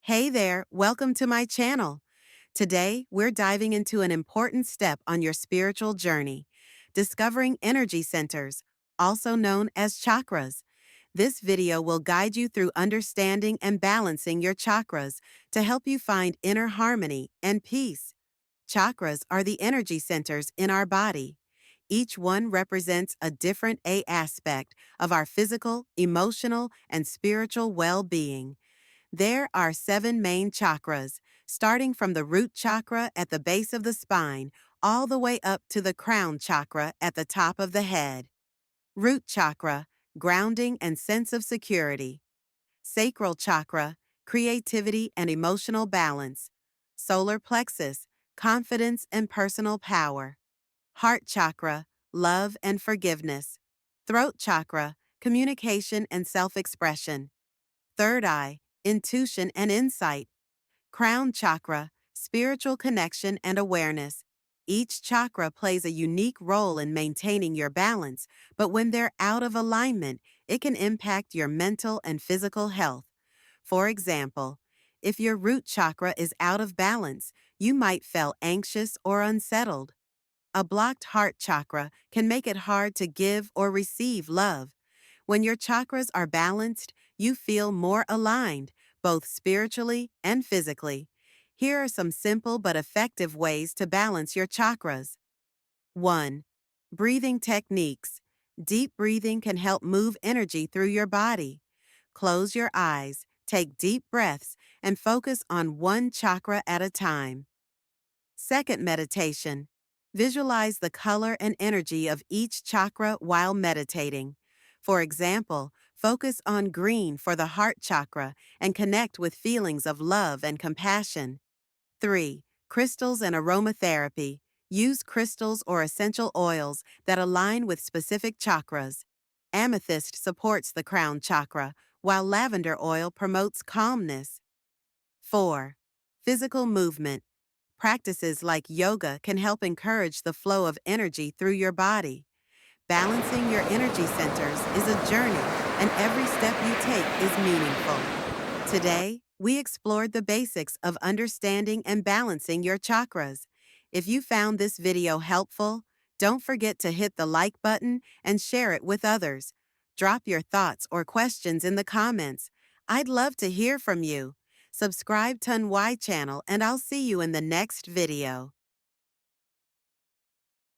Hey there, welcome to my channel. Today, we're diving into an important step on your spiritual journey, discovering energy centers, also known as chakras. This video will guide you through understanding and balancing your chakras to help you find inner harmony and peace. Chakras are the energy centers in our body. Each one represents a different aspect of our physical, emotional, and spiritual well-being. There are seven main chakras, starting from the root chakra at the base of the spine, all the way up to the crown chakra at the top of the head. Root chakra, grounding and sense of security. Sacral chakra, creativity and emotional balance. Solar plexus, confidence and personal power. Heart chakra, love and forgiveness. Throat chakra, communication and self-expression. Third eye, intuition and insight. Crown chakra, spiritual connection and awareness. Each chakra plays a unique role in maintaining your balance, but when they're out of alignment, it can impact your mental and physical health. For example, if your root chakra is out of balance, you might feel anxious or unsettled. A blocked heart chakra can make it hard to give or receive love. When your chakras are balanced, you feel more aligned, both spiritually and physically. Here are some simple but effective ways to balance your chakras. 1. Breathing techniques. Deep breathing can help move energy through your body. Close your eyes, take deep breaths, and focus on one chakra at a time. Second meditation. Visualize the color and energy of each chakra while meditating. For example, focus on green for the heart chakra and connect with feelings of love and compassion. 3. Crystals and aromatherapy. Use crystals or essential oils that align with specific chakras. Amethyst supports the crown chakra, while lavender oil promotes calmness. 4. Physical movement. Practices like yoga can help encourage the flow of energy through your body. Balancing your energy centers is a journey, and every step you take is meaningful. Today, we explored the basics of understanding and balancing your chakras. If you found this video helpful, don't forget to hit the like button and share it with others. Drop your thoughts or questions in the comments. I'd love to hear from you. Subscribe to my channel and I'll see you in the next video.